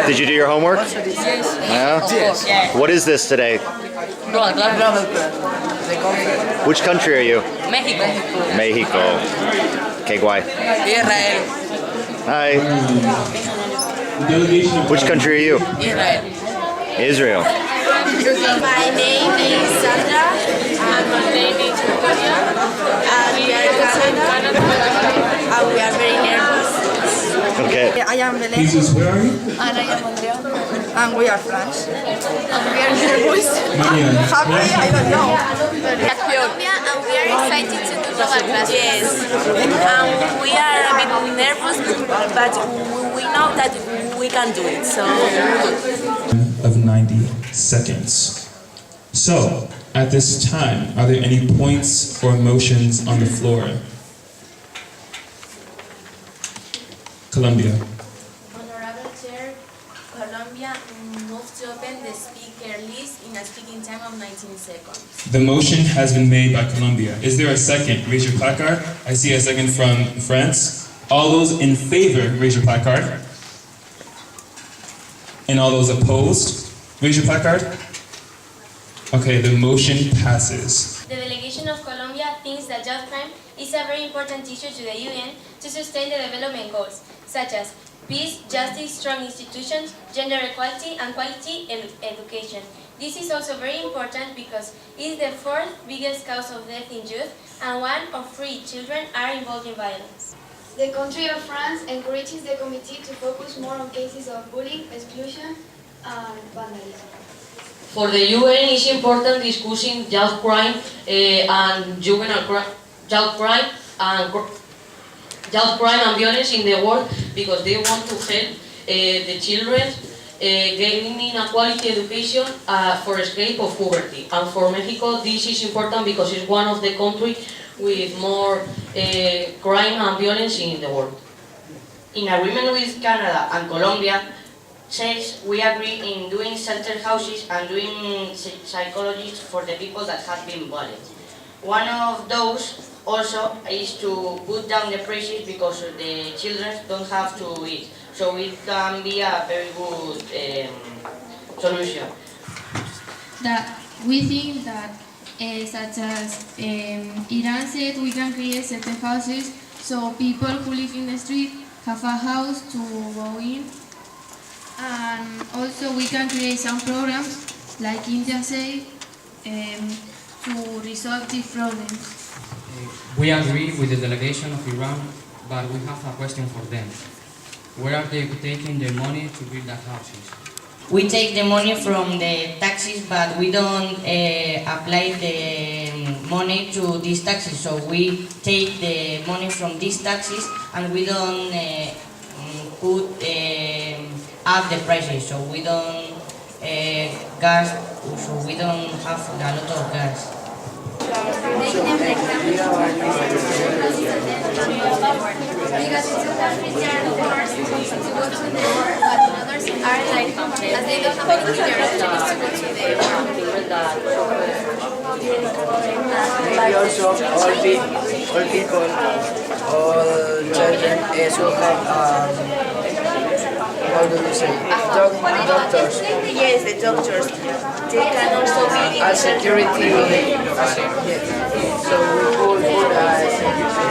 Did you do your homework? Yes. Yeah? Yes. Yeah. What is this today? Which country are you? Mexico. Mexico. Okay, guay. Israel. Hi. Which country are you? Israel. Israel. My name is Isidra, and my name is Victoria, and we are in Canada, and we are very nervous. Okay. I am Belén, Jesus, where are you? and I am Andrea, and we are French, and we are nervous. Maria. Happy, I don't know. Colombia, and we are excited to do global class. Yes, and we are a bit nervous, but we know that we can do it, so Of 90 seconds. So, at this time, are there any points or motions on the floor? Colombia. Honorable Chair, Colombia moved to open the speaker list in a speaking time of 19 seconds. The motion has been made by Colombia. Is there a second? Raise your placard. I see a second from France. All those in favor, raise your placard. And all those opposed, raise your placard. Okay, the motion passes. The delegation of Colombia thinks that child crime is a very important issue to the UN to sustain the development goals, such as peace, justice, strong institutions, gender equality, and quality education. This is also very important because it is the fourth biggest cause of death in youth, and 1 of 3 children are involved in violence. The country of France encourages the committee to focus more on cases of bullying, exclusion, and vandalism. For the UN, it's important discussing child crime and juvenile child crime and violence in the world because they want to help the children gaining a quality education for escape of poverty. And for Mexico, this is important because it's one of the countries with more crime and violence in the world. In agreement with Canada and Colombia, says we agree in doing shelter houses and doing psychologists for the people that have been violent. One of those also is to put down the prices because the children don't have to eat. So it can be a very good solution. That we think that, such as Iran said, we can create certain houses so people who live in the street have a house to go in. And also we can create some programs, like India said, to resolve these problems. We agree with the delegation of Iran, but we have a question for them. Where are they taking the money to build the houses? We take the money from the taxes, but we don't apply the money to these taxes. So we take the money from these taxes and we don't put up the prices. So we don't gas. So we don't have a lot of gas. Because in some countries they are forced to go to the war, but in others are like, as they don't have anything, they are supposed to go to the war. Maybe also all people, all children also have, how do you say, doctors. Yes, the doctors. They can also be in As security, yes. So we could put security.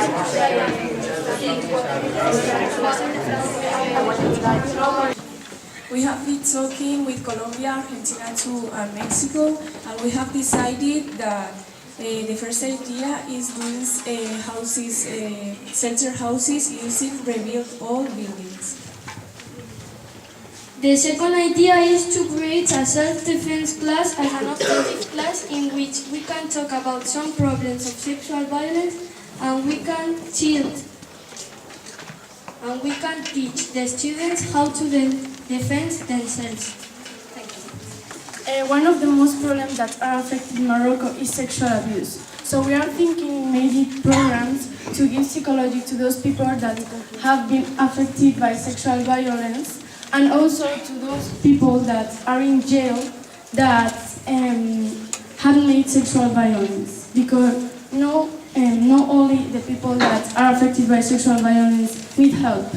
We have been talking with Colombia, Argentina too, and Mexico, and we have decided that the first idea is doing houses, shelter houses using rebuilt old buildings. The second idea is to create a self-defense class and an objective class in which we can talk about some problems of sexual violence and we can teach the students how to defend themselves. Thank you. One of the most problems that are affecting Morocco is sexual abuse. So we are thinking maybe programs to give psychology to those people that have been affected by sexual violence, and also to those people that are in jail that have made sexual violence. Because not only the people that are affected by sexual violence need help.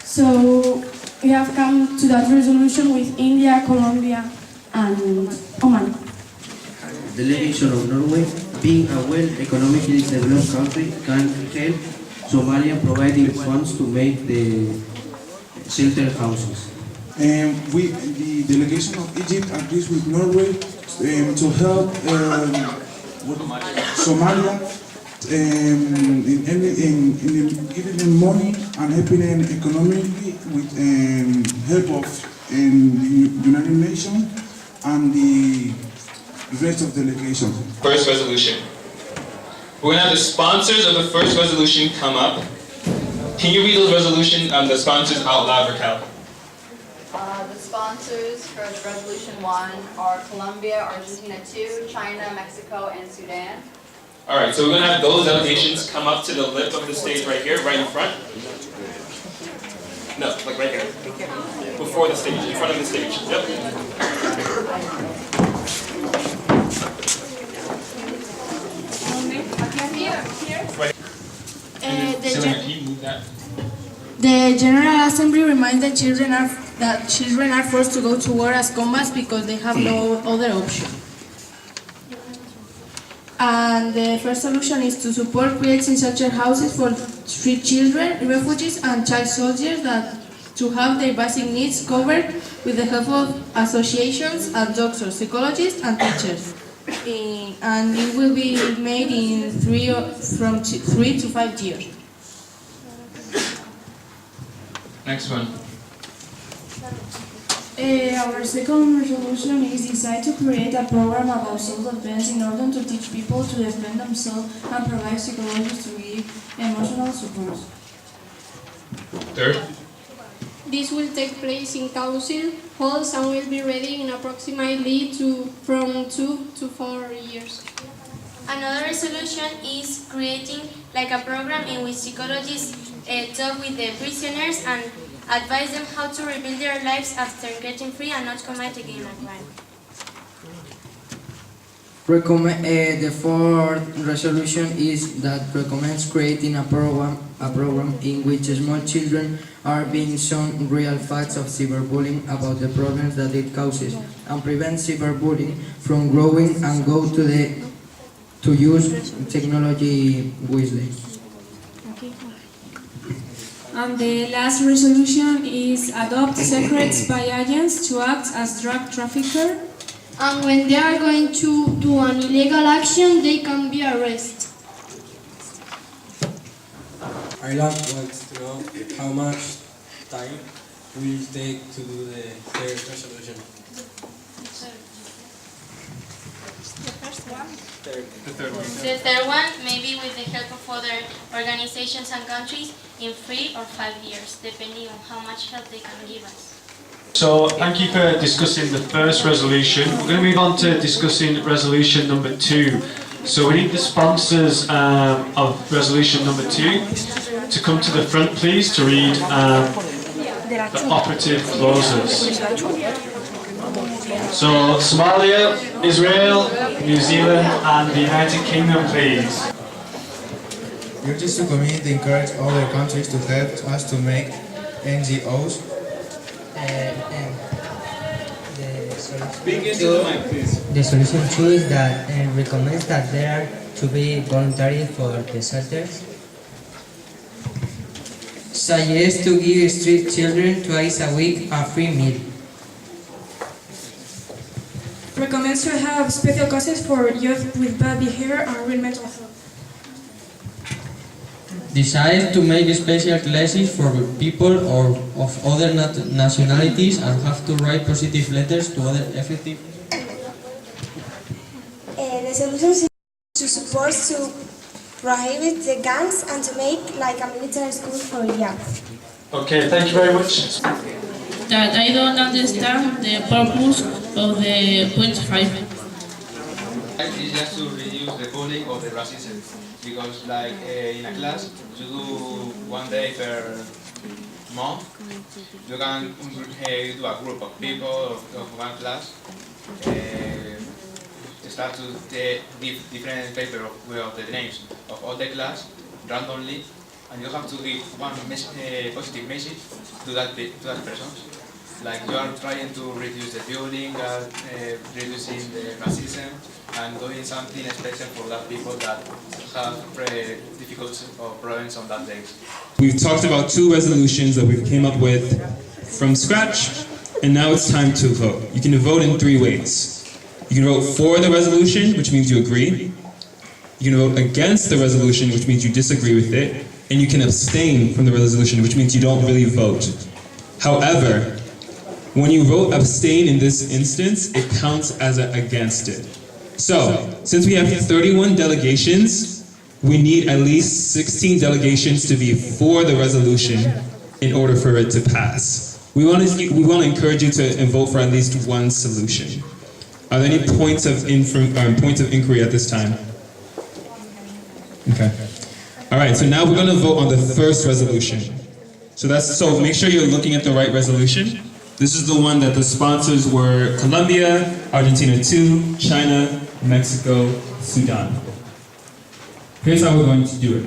So we have come to that resolution with India, Colombia, and Oman. Delegation of Norway, being a well economically developed country, can help Somalia providing funds to make the shelter houses. The delegation of Egypt agrees with Norway to help Somalia in giving them money and helping them economically with help of the United Nations and the rest of the delegation. First resolution. We're going to have the sponsors of the first resolution come up. Can you read those resolution, the sponsors out loud, Raquel? The sponsors for Resolution 1 are Colombia, Argentina 2, China, Mexico, and Sudan. Alright, so we're going to have those delegations come up to the lip of the stage right here, right in front. No, like right here. Before the stage, in front of the stage. Yep. Right. The General Assembly reminds that children are forced to go to war as combats because they have no other option. And the first solution is to support creating shelter houses for street children, refugees and child soldiers that to have their basic needs covered with the help of associations and doctors, psychologists and teachers. And it will be made in from 3 to 5 years. Next one. Our second resolution is decide to create a program about self-defense in order to teach people to defend themselves and provide psychologists to give emotional support. Third. This will take place in council halls and will be ready in approximately from 2 to 4 years. Another resolution is creating like a program in which psychologists talk with the prisoners and advise them how to rebuild their lives after getting free and not commit again a crime. The fourth resolution is that recommends creating a program in which small children are being shown real facts of cyberbullying about the problems that it causes and prevent cyberbullying from growing and go to use technology wisely. And the last resolution is adopt secret spy agents to act as drug trafficker. And when they are going to do an illegal action, they can be arrested. Ireland wants to know how much time will it take to do the third resolution. The third one, maybe with the help of other organizations and countries, in 3 or 5 years, depending on how much help they can give us. So, thank you for discussing the first resolution. We're going to move on to discussing resolution number 2. So we need the sponsors of resolution number 2 to come to the front, please, to read the operative clauses. So, Somalia, Israel, New Zealand and the United Kingdom, please. Urges the community encourage other countries to help us to make NGOs. The solution 2 is that recommends that there are to be voluntary for the shelters. Suggest to give street children twice a week a free meal. Recommends to have special classes for youth with bad behavior and real mental health. Decide to make special classes for people of other nationalities and have to write positive letters to other effective. The solution is to support to prohibit the gangs and to make like a military school for young. Okay, thank you very much. That I don't understand the purpose of the point 5. It's just to reduce the bullying or the racism, because like in a class you do 1 day per month, you can do a group of people of one class, start to give different paper of the names of all the class randomly, and you have to give one positive message to that person. Like you are trying to reduce the bullying, reducing the racism, and doing something special for that people that have difficulties or problems on that day. We've talked about 2 resolutions that we've came up with from scratch, and now it's time to vote. You can vote in 3 ways. You can vote for the resolution, which means you agree. You can vote against the resolution, which means you disagree with it. And you can abstain from the resolution, which means you don't really vote. However, when you vote abstain in this instance, it counts as against it. So, since we have 31 delegations, we need at least 16 delegations to be for the resolution in order for it to pass. We want to encourage you to vote for at least one solution. Are there any points of inquiry at this time? Okay. All right, so now we're going to vote on the first resolution. So make sure you're looking at the right resolution. This is the one that the sponsors were Colombia, Argentina 2, China, Mexico, Sudan. Here's how we're going to do it.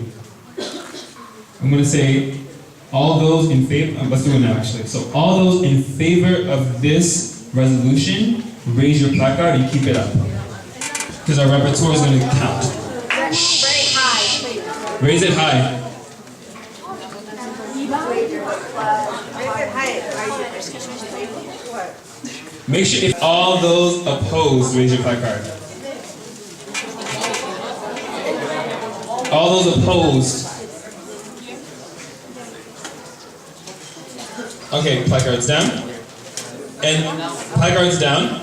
I'm going to say all those in favor, let's do it now actually. So all those in favor of this resolution, raise your placard and keep it up. Because our rapporteur is going to count. Raise it high. Make sure if all those opposed, raise your placard. All those opposed. Okay, placards down. And placards down.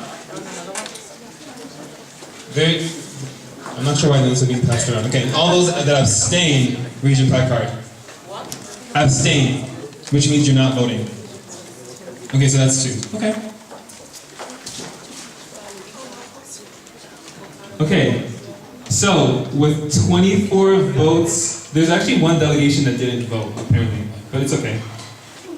I'm not sure why those are being passed around. Okay, and all those that abstain, raise your placard. Abstain, which means you're not voting. Okay, so that's 2. Okay. Okay, so with 24 votes, there's actually one delegation that didn't vote, apparently, but it's okay.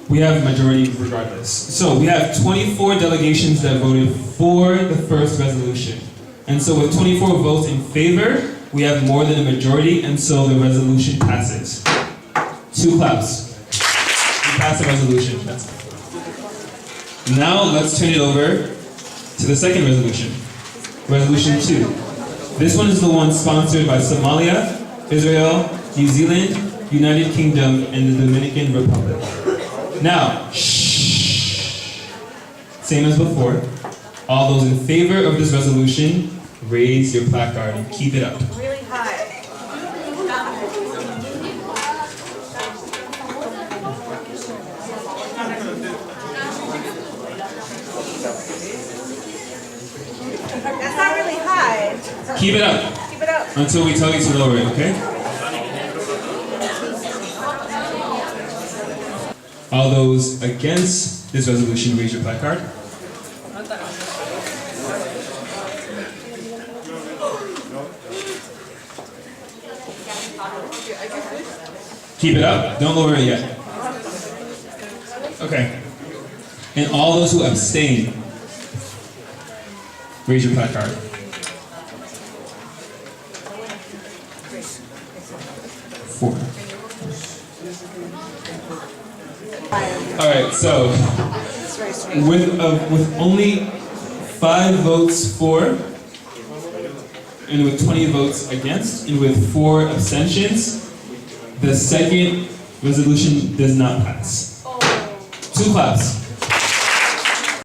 We have majority regardless. So we have 24 delegations that voted for the first resolution. And so with 24 votes in favor, we have more than a majority, and so the resolution passes. 2 claps. We pass the resolution. That's it. Now let's turn it over to the second resolution. Resolution 2. This one is the one sponsored by Somalia, Israel, New Zealand, United Kingdom, and the Dominican Republic. Now, shh. Same as before. All those in favor of this resolution, raise your placard and keep it up. Really high. That's not really high. Keep it up. Keep it up. Until we tell you to lower it, okay? All those against this resolution, raise your placard. Keep it up. Don't lower it yet. Okay. And all those who abstain, raise your placard. 4. All right. So with only 5 votes for, and with 20 votes against, and with 4 abstentions, the second resolution does not pass. 2 claps.